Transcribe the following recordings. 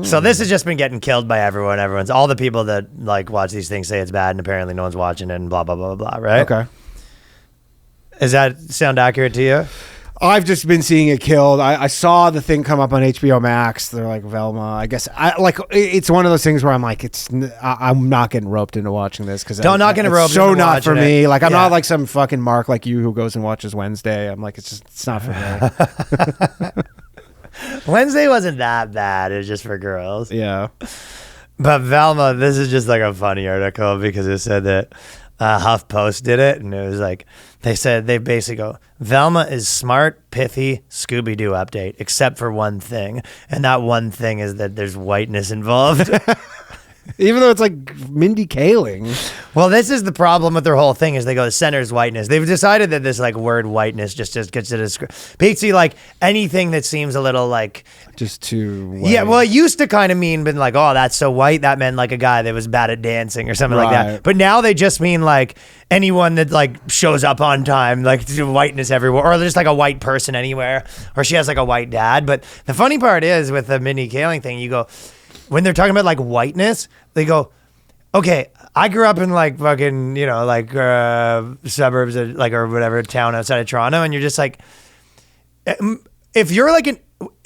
So this has just been getting killed by everyone. Everyone's all the people that like watch these things say it's bad, and apparently no one's watching it, and blah blah blah blah. Right? Okay. Does that sound accurate to you? I've just been seeing it killed. I saw the thing come up on HBO Max. They're like Velma. I guess it's one of those things where I'm like, I'm not getting roped into watching this because not getting roped. So not for me. It. Like I'm not like some fucking Mark like you who goes and watches Wednesday. I'm like, it's not for me. Wednesday wasn't that bad. It was just for girls. Yeah. But Velma, this is just like a funny article because it said that HuffPost did it, and it was like they basically go, Velma is smart, pithy, Scooby-Doo update, except for one thing, and that one thing is that there's whiteness involved. Even though it's like Mindy Kaling. Well, this is the problem with their whole thing is they go, the center's whiteness. They've decided that this like word whiteness just gets to describe basically like anything that seems a little like just too white. Yeah, well, it used to kind of mean been like, oh, that's so white. That meant like a guy that was bad at dancing or something like that. But now they just mean like anyone that like shows up on time, like whiteness everywhere, or just like a white person anywhere, or she has like a white dad. But the funny part is with the Mindy Kaling thing, you go, when they're talking about like whiteness, they go, okay, I grew up in like fucking, you know, like suburbs of, like, or whatever town outside of Toronto. And you're just like, if you're like an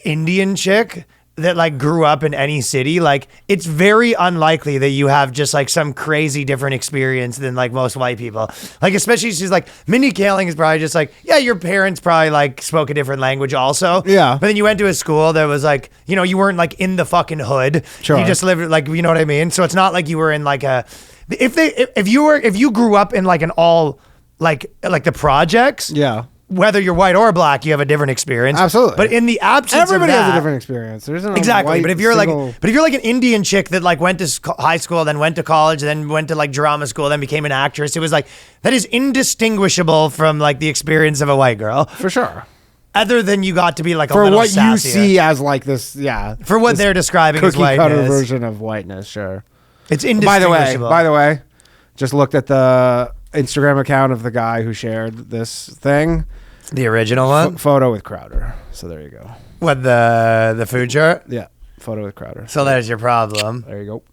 Indian chick that like grew up in any city, like it's very unlikely that you have just like some crazy different experience than like most white people. Like, especially she's like, Mindy Kaling is probably just like, yeah, your parents probably like spoke a different language also. Yeah. But then you went to a school that was like, you know, you weren't like in the fucking hood. Sure. You just lived like, you know what I mean? So it's not like you were in like a, if you grew up in like an all like the projects. Yeah. Whether you're white or black, you have a different experience. Absolutely. But in the absence everybody of that, has a different experience. There isn't exactly. But if you're like an Indian chick that like went to high school, then went to college, then went to like drama school, then became an actress, it was like that is indistinguishable from like the experience of a white girl. For sure. Other than you got to be like a for little what sassier. You see as like this, yeah. For what they're describing as whiteness. Cookie cutter version of whiteness, sure. It's indistinguishable. By the way, just looked at the Instagram account of the guy who shared this thing. The original one? Photo with Crowder. So there you go. What, the food chart? Yeah. Photo with Crowder. So there's your problem. There you go.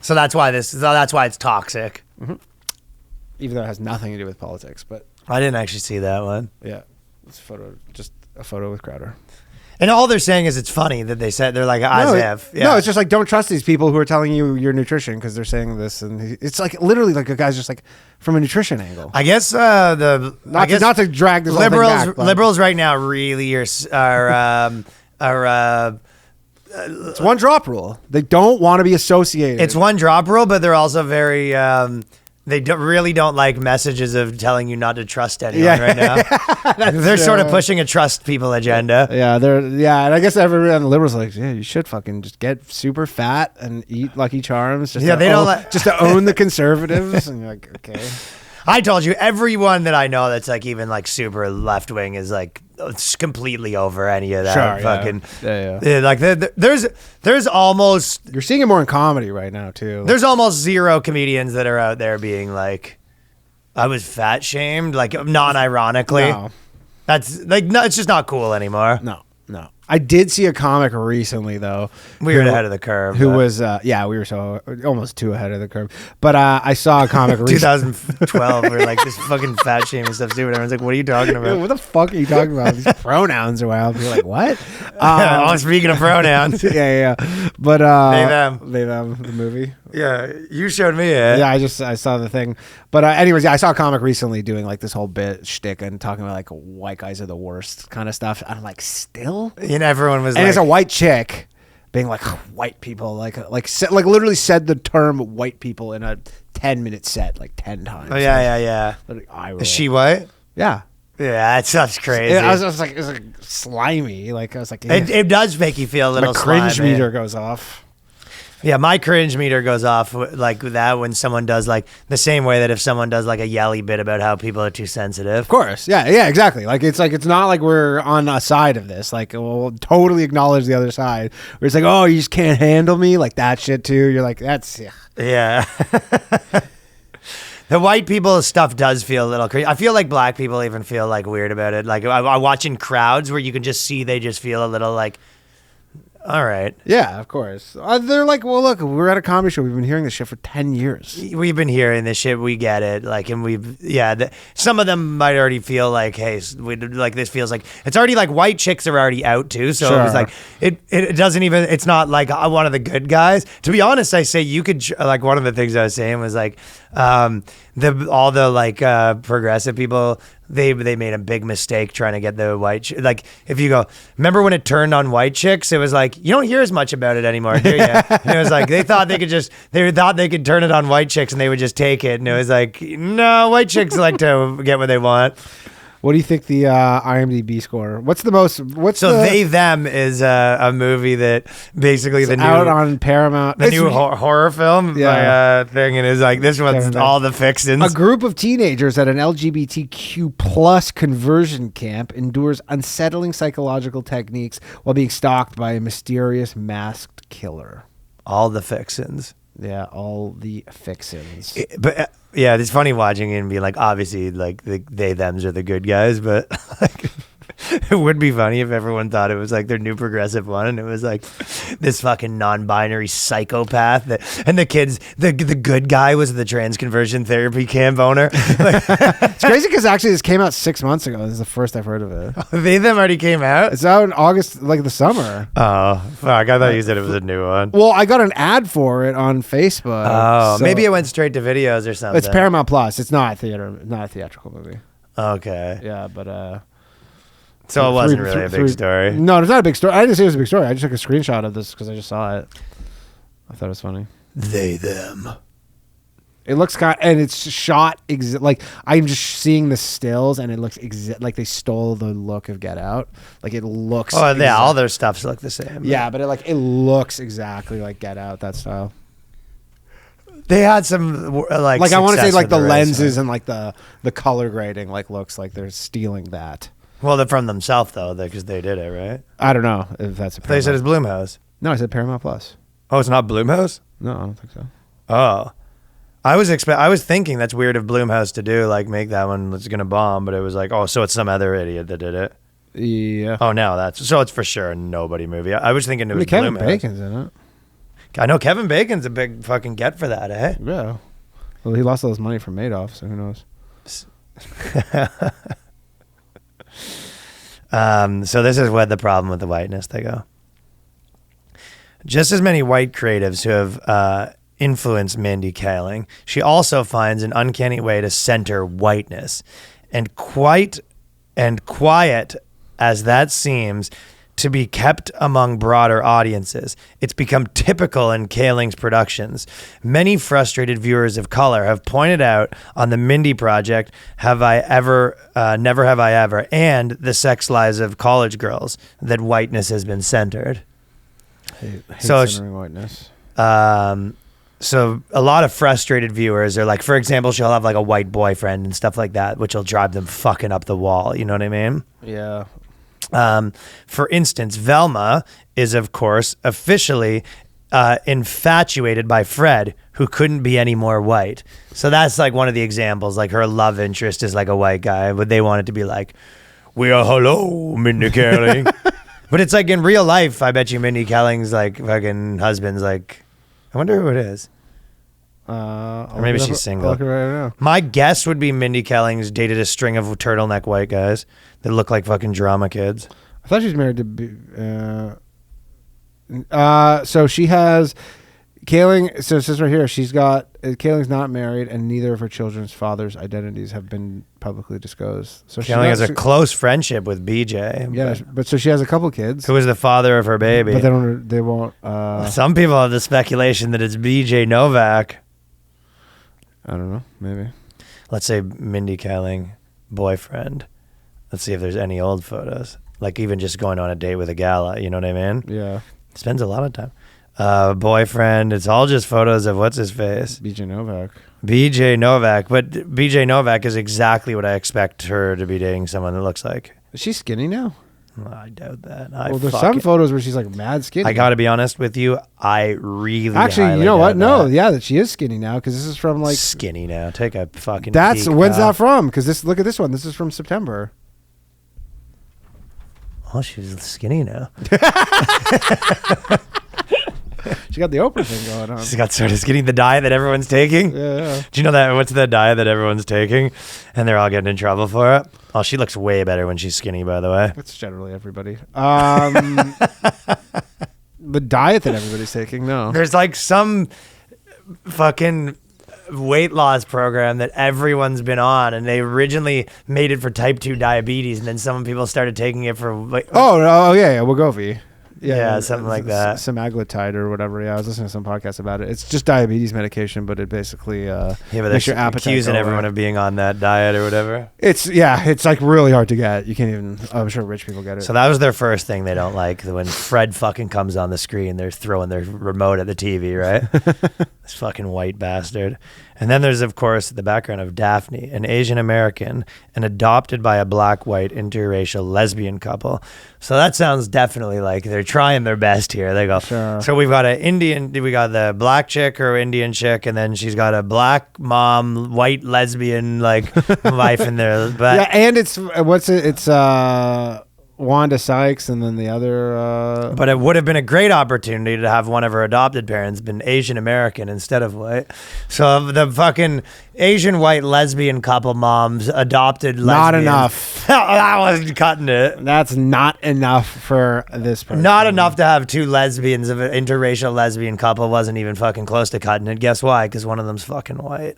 So that's why it's toxic. Mm-hmm. Even though it has nothing to do with politics, but I didn't actually see that one. Yeah. It's just a photo with Crowder. And all they're saying is it's funny that they said, they're like, Isaiah. Yeah. No, it's just like, don't trust these people who are telling you your nutrition because they're saying this. And it's like literally like a guy's just like from a nutrition angle. I guess not to drag this liberals, whole thing back, liberals right now really are it's one drop rule. They don't want to be associated. It's one drop rule, but they're also very, they really don't like messages of telling you not to trust anyone right now. They're sort of pushing a trust people agenda. Yeah, and I guess everyone on the liberals are like, yeah, you should fucking just get super fat and eat Lucky Charms. Just to own the conservatives. And you're like, okay. I told you, everyone that I know that's like even like super left wing is like it's completely over any of that. Sure, fucking yeah. Like there's almost, you're seeing it more in comedy right now too. There's almost zero comedians that are out there being like, I was fat shamed, like non-ironically. No. That's like, no, it's just not cool anymore. No. I did see a comic recently though. We were ahead of the curve. Who was we were so almost too ahead of the curve. But I saw a comic recently. 2012. We were like, this fucking fat shaming stuff stupid. Everyone's like, what are you talking about? What the fuck are you talking about? These pronouns are wild. You're like, what? Speaking of pronouns. yeah. But they them the movie. Yeah, you showed me it. Yeah, I saw the thing. But anyways, I saw a comic recently doing like this whole bit shtick and talking about like white guys are the worst kind of stuff. I'm like, still? And everyone was and it's a white chick being like, white people, like literally said the term white people in a 10-minute set like 10 times. Oh, yeah. Is she white? Yeah. Yeah, that's crazy. I was like, it was like slimy. Like I was like, it does make you feel a little slimy. My cringe meter goes off. Yeah, my cringe meter goes off like that when someone does like the same way that if someone does like a yelly bit about how people are too sensitive. Of course. Yeah, exactly. Like it's not like we're on a side of this. Like we'll totally acknowledge the other side. Where it's like, oh, you just can't handle me, like that shit too. You're like, that's yeah. The white people stuff does feel a little crazy. I feel like black people even feel like weird about it. Like I watch in crowds where you can just see they just feel a little like All right. Yeah, of course. They're like, well, look, we're at a comedy show. We've been hearing this shit for 10 years. We've been hearing this shit. We get it. Like, and some of them might already feel like, hey, this feels like it's already like white chicks are already out too. So Sure. it was like, it doesn't even, it's not like one of the good guys. To be honest, I say you could, like, one of the things I was saying was like, all the progressive people, they made a big mistake trying to get the white like if you go, remember when it turned on white chicks, it was like you don't hear as much about it anymore, do you? And it was like they thought they could turn it on white chicks and they would just take it, and it was like, no, white chicks like to get what they want. What do you think the IMDb score? They Them is a movie that basically it's out on Paramount. The new horror film thing, and it's like this one's all the fixins. A group of teenagers at an LGBTQ plus conversion camp endures unsettling psychological techniques while being stalked by a mysterious masked killer. All the fixins. Yeah, all the fixins. Yeah, it's funny watching it and being like, obviously, like they thems are the good guys, but like, it would be funny if everyone thought it was like their new progressive one, and it was like this fucking non-binary psychopath and the kids, the good guy was the trans conversion therapy camp owner. Like, it's crazy because actually this came out 6 months ago. This is the first I've heard of it. They Them already came out? It's out in August, like the summer. Oh, fuck. I thought you said it was a new one. Well, I got an ad for it on Facebook. Oh, so maybe it went straight to videos or something. It's Paramount Plus. It's not a theatrical movie. Okay. Yeah, but so it wasn't really a big story. No, it's not a big story. I didn't say it was a big story. I just took a screenshot of this because I just saw it. I thought it was funny. They Them. It looks and it's shot like I'm just seeing the stills, and it looks like they stole the look of Get Out. Like it looks. Oh yeah, all their stuffs look the same. Yeah, but it looks exactly like Get Out, that style. They had some like I want to say like the lenses and like the color grading looks like they're stealing that. Well, they're from themselves though, because they did it, right? I don't know if that's a Paramount. They said it's Blumhouse. No, I said Paramount Plus. Oh, it's not Blumhouse? No, I don't think so. Oh. I was thinking that's weird of Blumhouse to do, like make that one that's gonna bomb, but it was like, oh, so it's some other idiot that did it. Yeah. Oh, no, it's for sure a nobody movie. I was thinking it was Kevin Blumhouse. Bacon's in it. I know Kevin Bacon's a big fucking get for that, eh? Yeah. Well, he lost all his money from Madoff, so who knows? So this is what the problem with the whiteness, they go. Just as many white creatives who have influenced Mindy Kaling, she also finds an uncanny way to center whiteness. And quiet as that seems to be kept among broader audiences, it's become typical in Kaling's productions. Many frustrated viewers of color have pointed out on the Mindy Project, Have I Ever, Never Have I Ever, and The Sex Lives of College Girls, that whiteness has been centered. Hate centering whiteness. So a lot of frustrated viewers are like, for example, she'll have like a white boyfriend and stuff like that, which will drive them fucking up the wall. You know what I mean? Yeah. For instance, Velma is, of course, officially infatuated by Fred, who couldn't be any more white. So that's like one of the examples. Like her love interest is like a white guy, but they want it to be like, we are hello, Mindy Kaling. But it's like in real life, I bet you Mindy Kaling's like fucking husband's like, I wonder who it is. Or maybe she's single. Right now. My guess would be Mindy Kaling's dated a string of turtleneck white guys that look like fucking drama kids. I thought she was married to. So she has Kaling. So it says right here, she's got Kaling's not married, and neither of her children's fathers' identities have been publicly disclosed. So Kaling has a close friendship with BJ. Yeah, but so she has a couple kids. Who is the father of her baby? But they won't. Some people have the speculation that it's BJ Novak. I don't know. Maybe. Let's say Mindy Kaling boyfriend. Let's see if there's any old photos. Like even just going on a date with a gala. You know what I mean? Yeah. Spends a lot of time. Boyfriend. It's all just photos of what's his face. BJ Novak. BJ Novak. But BJ Novak is exactly what I expect her to be dating someone that looks like. Is she skinny now? Well, I doubt that. Well, there's some photos where she's like mad skinny. I got to be honest with you. I really actually, you know what? No, yeah, that she is skinny now because this is from like skinny now. Take a fucking. That's peek, when's that from? Because look at this one. This is from September. Oh, she's skinny now. She got the Oprah thing going on. She's got sort of skinny, the diet that everyone's taking. Yeah. Do you know that? What's the diet that everyone's taking? And they're all getting in trouble for it. Oh, she looks way better when she's skinny, by the way. That's generally everybody. The diet that everybody's taking, no. There's like some fucking weight loss program that everyone's been on, and they originally made it for type 2 diabetes, and then some people started taking it for like yeah, Wegovy. Yeah, something like that. Semaglutide or whatever. Yeah, I was listening to some podcast about it. It's just diabetes medication, but it basically but makes your appetite accusing go everyone away. of being on that diet or whatever. It's like really hard to get. You can't even. I'm sure rich people get it. So that was their first thing they don't like. When Fred fucking comes on the screen, they're throwing their remote at the TV, right? This fucking white bastard. And then there's, of course, the background of Daphne, an Asian American and adopted by a black-white interracial lesbian couple. So that sounds definitely like they're trying their best here. They go, Sure. So we've got we got the black chick or Indian chick, and then she's got a black mom, white lesbian like wife in there. But yeah, and it's Wanda Sykes, and then the other. But it would have been a great opportunity to have one of her adopted parents been Asian American instead of white. So the fucking Asian white lesbian couple moms adopted lesbians. Not enough. That wasn't cutting it. That's not enough for this person. Not enough to have two lesbians of an interracial lesbian couple wasn't even fucking close to cutting it. Guess why? Because one of them's fucking white.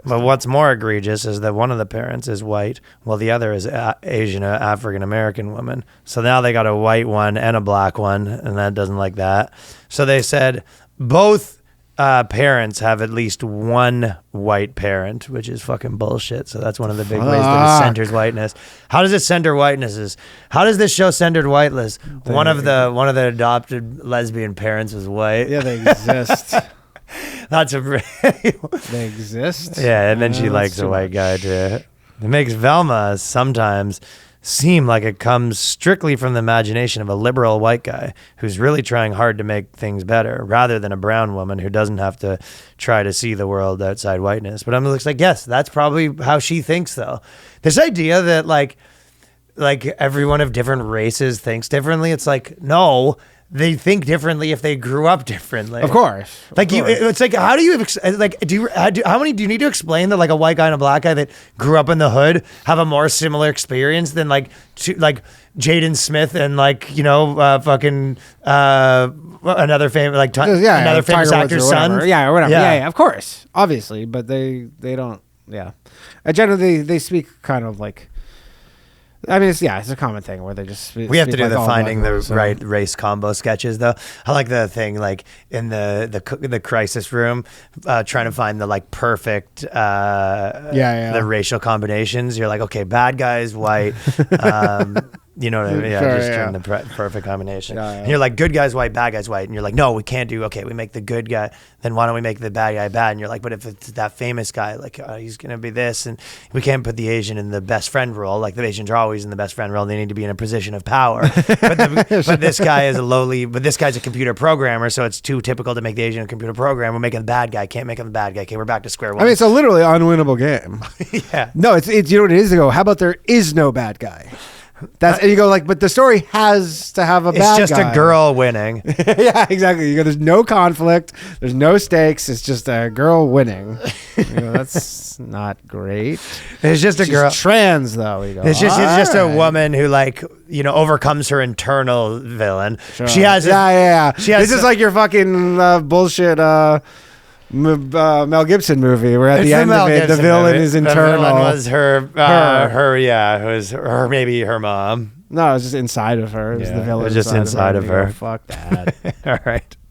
But what's more egregious is that one of the parents is white, while the other is Asian African American woman. So now they got a white one and a black one, and that doesn't like that. So they said both parents have at least one white parent, which is fucking bullshit. So that's one of the big ways that it centers whiteness. How does it center whitenesses? How does this show centered whiteness? One of the adopted lesbian parents was white. Yeah, they exist. That's a They exist. Yeah, and then she likes a white guy too. It makes Velma sometimes seem like it comes strictly from the imagination of a liberal white guy who's really trying hard to make things better, rather than a brown woman who doesn't have to try to see the world outside whiteness. But I'm looks like, yes, that's probably how she thinks though. This idea that like everyone of different races thinks differently, it's like, no. They think differently if they grew up differently. Of course. It's like, how do you how many do you need to explain that like a white guy and a black guy that grew up in the hood have a more similar experience than like Jaden Smith and another famous another famous actor's son. Yeah, or whatever. Yeah, of course, obviously, but they don't. Yeah, generally they speak kind of like. I mean, it's a common thing where they just. We have to do the finding the right race combo sketches, though. I like the thing like in the crisis room, trying to find the like perfect, the racial combinations. You're like, okay, bad guys, white. You know what I mean? Yeah, turn the perfect combination. And you're like, good guy's white, bad guy's white. And you're like, no, we can't do, okay, we make the good guy. Then why don't we make the bad guy bad? And you're like, but if it's that famous guy, like, he's going to be this. And we can't put the Asian in the best friend role. Like, the Asians are always in the best friend role. They need to be in a position of power. But this guy is this guy's a computer programmer. So it's too typical to make the Asian a computer programmer. We're making the bad guy. Can't make him the bad guy. Okay, we're back to square one. I mean, it's a literally unwinnable game. Yeah. No, it's you know what it is to go, how about there is no bad guy? And you go like, but the story has to have a bad guy. It's just a girl winning. Yeah, exactly. You go, there's no conflict, there's no stakes. It's just a girl winning. You go, that's not great. It's just She's girl. Trans though. You go, It's just a woman who overcomes her internal villain. Sure. She has. She has. This is like your fucking bullshit. Mel Gibson movie where at the end of it the villain is internal. The villain was her, it was her, maybe her mom. No, it was just inside of her. It was the villain. It was just inside of her. Fuck that. All right.